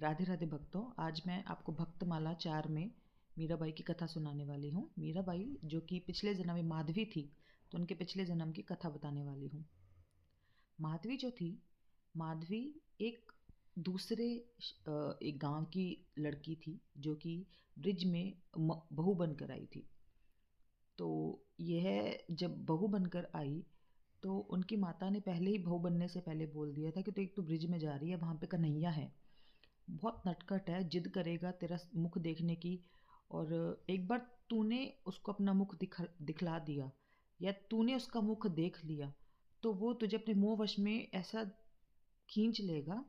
राधे राधे भक्तों। आज मैं आपको भक्तमाला 4 में मीराबाई की कथा सुनाने वाली हूँ। मीराबाई जो कि पिछले जन्म में माधवी थी, तो उनके पिछले जन्म की कथा बताने वाली हूँ। माधवी जो थी, माधवी एक दूसरे एक गांव की लड़की थी जो कि ब्रिज में बहू बनकर आई थी। तो यह जब बहू बनकर आई तो उनकी माता ने पहले ही बहू बनने से पहले बोल दिया था कि तो एक तो ब्रिज में जा रही है, वहाँ पे कन्हैया है, बहुत नटखट है, जिद करेगा तेरा मुख देखने की। और एक बार तूने उसको अपना मुख दिखला दिया या तूने उसका मुख देख लिया तो वो तुझे अपने मोह वश में ऐसा खींच लेगा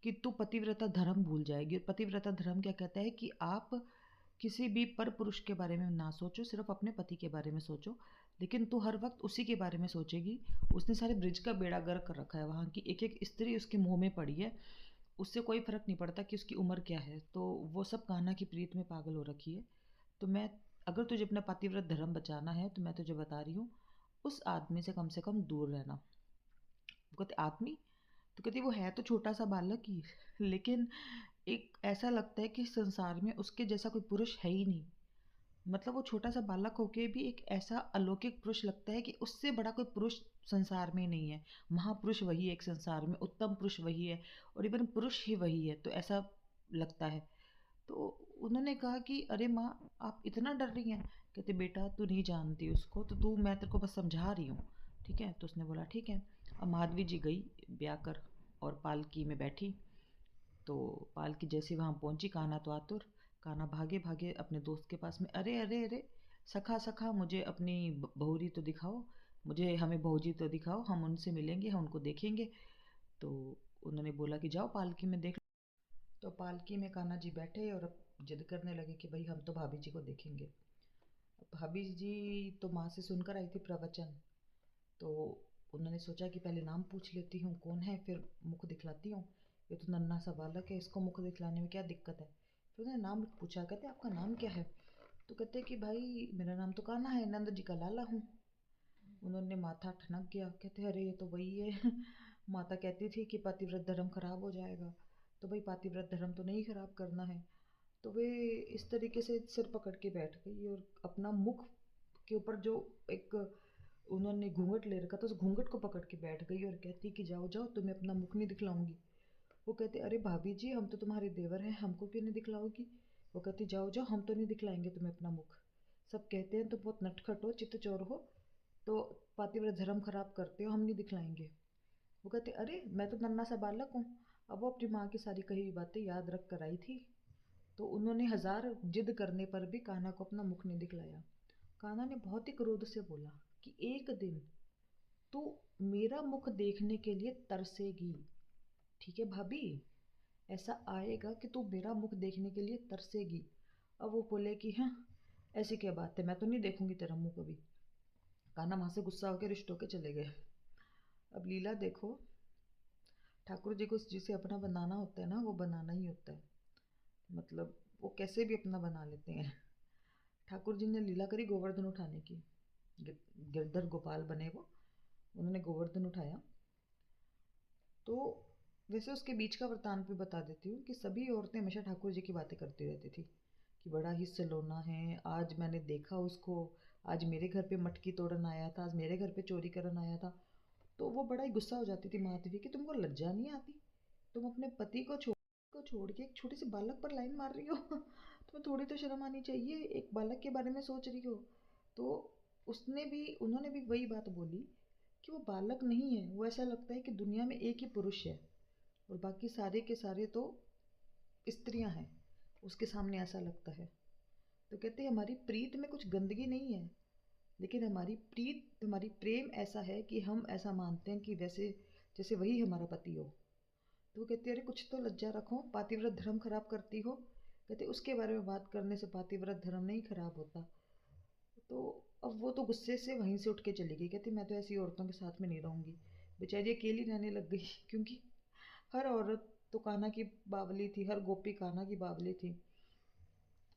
कि तू पतिव्रता धर्म भूल जाएगी। और पतिव्रता धर्म क्या कहता है कि आप किसी भी पर पुरुष के बारे में ना सोचो, सिर्फ अपने पति के बारे में सोचो, लेकिन तू हर वक्त उसी के बारे में सोचेगी। उसने सारे ब्रिज का बेड़ा गर्क कर रखा है, वहाँ की एक एक स्त्री उसके मुंह में पड़ी है, उससे कोई फ़र्क नहीं पड़ता कि उसकी उम्र क्या है। तो वो सब कान्हा की प्रीत में पागल हो रखी है। तो मैं, अगर तुझे अपना पतिव्रत धर्म बचाना है तो मैं तुझे बता रही हूँ, उस आदमी से कम दूर रहना। वो कहते आदमी, तो कहती वो है तो छोटा सा बालक ही, लेकिन एक ऐसा लगता है कि संसार में उसके जैसा कोई पुरुष है ही नहीं। मतलब वो छोटा सा बालक होके भी एक ऐसा अलौकिक पुरुष लगता है कि उससे बड़ा कोई पुरुष संसार में नहीं है। महापुरुष वही है एक संसार में, उत्तम पुरुष वही है, और इवन पुरुष ही वही है, तो ऐसा लगता है। तो उन्होंने कहा कि अरे माँ, आप इतना डर रही हैं? कहते बेटा तू नहीं जानती उसको, तो तू, मैं तेरे को बस समझा रही हूँ, ठीक है? तो उसने बोला ठीक है। अब माधवी जी गई ब्याह कर और पालकी में बैठी। तो पालकी जैसे वहाँ पहुँची, कान्हा तो आतुर, कान्हा भागे भागे अपने दोस्त के पास में, अरे अरे अरे, सखा सखा मुझे अपनी बहुरी तो दिखाओ, मुझे हमें भौजी तो दिखाओ, हम उनसे मिलेंगे, हम उनको देखेंगे। तो उन्होंने बोला कि जाओ पालकी में देख। तो पालकी में कान्हा जी बैठे और अब जिद करने लगे कि भाई हम तो भाभी जी को देखेंगे। अब भाभी जी तो माँ से सुनकर आई थी प्रवचन, तो उन्होंने सोचा कि पहले नाम पूछ लेती हूँ कौन है, फिर मुख दिखलाती हूँ। ये तो नन्हा सा बालक है, इसको मुख दिखलाने में क्या दिक्कत है? फिर उन्होंने नाम पूछा, कहते आपका नाम क्या है? तो कहते कि भाई मेरा नाम तो कान्हा है, नंद जी का लाला हूँ। उन्होंने माथा ठनक गया, कहते अरे ये तो वही है माता कहती थी कि पतिव्रत धर्म खराब हो जाएगा, तो भाई पतिव्रत धर्म तो नहीं खराब करना है। तो वे इस तरीके से सिर पकड़ के बैठ गई और अपना मुख के ऊपर जो एक उन्होंने घूंघट ले रखा था, उस घूंघट को पकड़ के बैठ गई और कहती कि जाओ जाओ, तुम्हें अपना मुख नहीं दिखलाऊंगी। वो कहते अरे भाभी जी, हम तो तुम्हारे देवर हैं, हमको क्यों नहीं दिखलाओगी? वो कहती जाओ जाओ, हम तो नहीं दिखलाएंगे तुम्हें अपना मुख। सब कहते हैं तो बहुत नटखट हो, चित्तचोर हो, तो पातिव्रत धर्म खराब करते हो, हम नहीं दिखलाएंगे। वो कहते अरे मैं तो नन्हा सा बालक हूँ। अब वो अपनी माँ की सारी कही हुई बातें याद रख कर आई थी। तो उन्होंने हजार जिद करने पर भी कान्हा को अपना मुख नहीं दिखलाया। कान्हा ने बहुत ही क्रोध से बोला कि एक दिन तू मेरा मुख देखने के लिए तरसेगी, ठीक है भाभी? ऐसा आएगा कि तू मेरा मुख देखने के लिए तरसेगी। अब वो बोले कि हाँ, ऐसी क्या बात है, मैं तो नहीं देखूंगी तेरा मुंह कभी। कान्हा वहां से गुस्सा होकर रिश्त होके चले गए। अब लीला देखो, ठाकुर जी को जिसे अपना बनाना होता है ना, वो बनाना ही होता है। मतलब वो कैसे भी अपना बना लेते हैं। ठाकुर जी ने लीला करी गोवर्धन उठाने की, गिरधर गोपाल बने वो, उन्होंने गोवर्धन उठाया। तो वैसे उसके बीच का वृतांत भी बता देती हूँ कि सभी औरतें हमेशा ठाकुर जी की बातें करती रहती थी कि बड़ा ही सलोना है, आज मैंने देखा उसको, आज मेरे घर पे मटकी तोड़न आया था, आज मेरे घर पे चोरी करन आया था। तो वो बड़ा ही गुस्सा हो जाती थी माधवी कि तुमको लज्जा नहीं आती, तुम अपने पति को छोड़ के एक छोटे से बालक पर लाइन मार रही हो तुम्हें थोड़ी तो शर्म आनी चाहिए, एक बालक के बारे में सोच रही हो। तो उन्होंने भी वही बात बोली कि वो बालक नहीं है, वो ऐसा लगता है कि दुनिया में एक ही पुरुष है और बाकी सारे के सारे तो स्त्रियां हैं, उसके सामने ऐसा लगता है। तो कहते हैं हमारी प्रीत में कुछ गंदगी नहीं है, लेकिन हमारी प्रेम ऐसा है कि हम ऐसा मानते हैं कि वैसे जैसे वही हमारा पति हो। तो वो कहती है अरे कुछ तो लज्जा रखो, पातिव्रत धर्म खराब करती हो। कहते उसके बारे में बात करने से पातिव्रत धर्म नहीं खराब होता। तो अब वो तो गुस्से से वहीं से उठ के चली गई, कहती मैं तो ऐसी औरतों के साथ में नहीं रहूंगी। बेचारी अकेली रहने लग गई क्योंकि हर औरत तो कान्हा की बावली थी, हर गोपी कान्हा की बावली थी।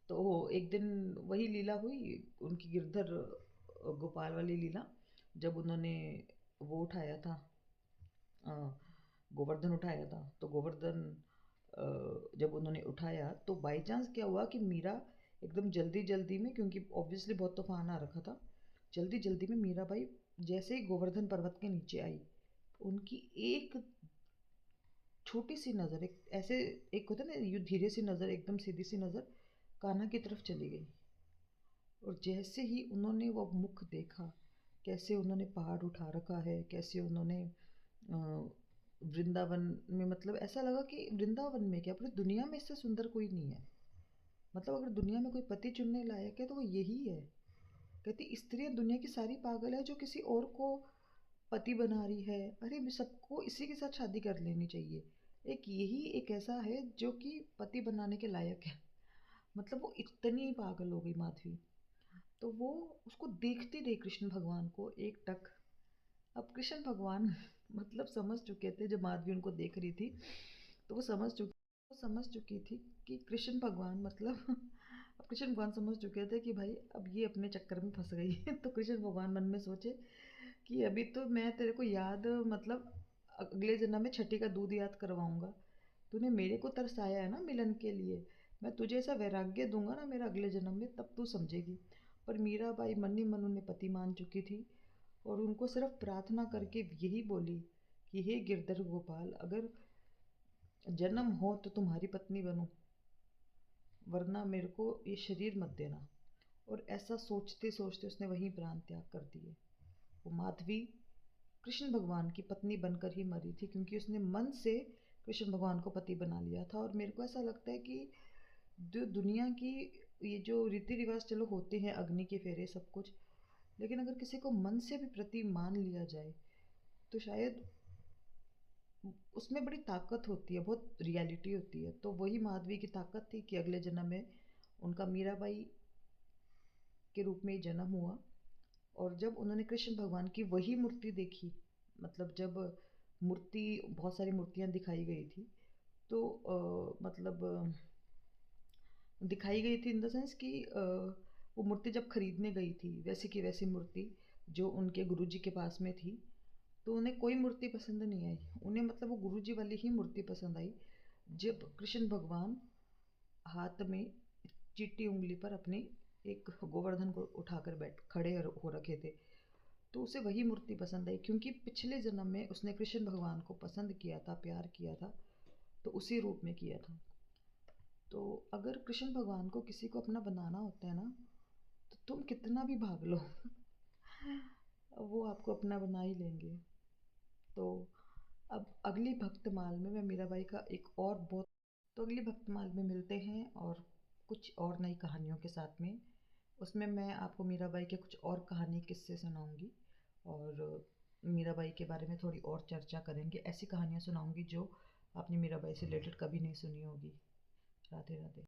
तो एक दिन वही लीला हुई उनकी, गिरधर गोपाल वाली लीला, जब उन्होंने वो उठाया था, अ, गोवर्धन उठाया था। तो गोवर्धन जब उन्होंने उठाया तो बाई चांस क्या हुआ कि मीरा एकदम जल्दी जल्दी में, क्योंकि ऑब्वियसली बहुत तूफान आ रखा था, जल्दी जल्दी में मीराबाई जैसे ही गोवर्धन पर्वत के नीचे आई, उनकी एक छोटी सी नज़र, एक ऐसे, एक होता है ना यूँ धीरे सी नज़र, एकदम सीधी सी नज़र कान्हा की तरफ चली गई। और जैसे ही उन्होंने वो मुख देखा, कैसे उन्होंने पहाड़ उठा रखा है, कैसे उन्होंने वृंदावन में, मतलब ऐसा लगा कि वृंदावन में क्या पूरी दुनिया में इससे सुंदर कोई नहीं है। मतलब अगर दुनिया में कोई पति चुनने लायक है तो वो यही है। कहती स्त्रियां दुनिया की सारी पागल है जो किसी और को पति बना रही है। अरे सबको इसी के साथ शादी कर लेनी चाहिए। एक यही एक ऐसा है जो कि पति बनाने के लायक है। मतलब वो इतनी पागल हो गई माधवी। तो वो उसको देखते रहे कृष्ण भगवान को एक टक। अब कृष्ण भगवान मतलब समझ चुके थे, जब माधवी उनको देख रही थी तो वो समझ चुकी थी कि कृष्ण भगवान मतलब अब कृष्ण भगवान समझ चुके थे कि भाई अब ये अपने चक्कर में फंस गई है। तो कृष्ण भगवान मन में सोचे कि अभी तो मैं तेरे को याद, मतलब अगले जन्म में छठी का दूध याद करवाऊंगा। तूने मेरे को तरसाया है ना मिलन के लिए, मैं तुझे ऐसा वैराग्य दूंगा ना मेरा अगले जन्म में, तब तू समझेगी। पर मीराबाई मन ही मन उन्हें पति मान चुकी थी और उनको सिर्फ प्रार्थना करके यही बोली कि हे गिरधर गोपाल, अगर जन्म हो तो तुम्हारी पत्नी बनूं, वरना मेरे को ये शरीर मत देना। और ऐसा सोचते सोचते उसने वहीं प्राण त्याग कर दिए। वो माधवी कृष्ण भगवान की पत्नी बनकर ही मरी थी, क्योंकि उसने मन से कृष्ण भगवान को पति बना लिया था। और मेरे को ऐसा लगता है कि जो दुनिया की ये जो रीति रिवाज चलो होते हैं, अग्नि के फेरे सब कुछ, लेकिन अगर किसी को मन से भी प्रति मान लिया जाए तो शायद उसमें बड़ी ताकत होती है, बहुत रियलिटी होती है। तो वही माधवी की ताकत थी कि अगले जन्म में उनका मीराबाई के रूप में जन्म हुआ। और जब उन्होंने कृष्ण भगवान की वही मूर्ति देखी, मतलब जब मूर्ति, बहुत सारी मूर्तियां दिखाई गई थी, तो मतलब दिखाई गई थी इन द सेंस कि वो मूर्ति जब खरीदने गई थी, वैसी की वैसी मूर्ति जो उनके गुरुजी के पास में थी, तो उन्हें कोई मूर्ति पसंद नहीं आई। उन्हें मतलब वो गुरुजी वाली ही मूर्ति पसंद आई। जब कृष्ण भगवान हाथ में चीटी उंगली पर अपनी एक गोवर्धन को उठाकर बैठ खड़े हो रखे थे, तो उसे वही मूर्ति पसंद आई, क्योंकि पिछले जन्म में उसने कृष्ण भगवान को पसंद किया था, प्यार किया था, तो उसी रूप में किया था। तो अगर कृष्ण भगवान को किसी को अपना बनाना होता है ना, तो तुम कितना भी भाग लो वो आपको अपना बना ही लेंगे। तो अब अगली भक्तमाल में मैं मीराबाई का एक और बहुत, तो अगली भक्तमाल में मिलते हैं और कुछ और नई कहानियों के साथ में। उसमें मैं आपको मीराबाई के कुछ और कहानी किस्से सुनाऊंगी और मीराबाई के बारे में थोड़ी और चर्चा करेंगे। ऐसी कहानियाँ सुनाऊंगी जो आपने मीराबाई से रिलेटेड कभी नहीं सुनी होगी। राधे राधे।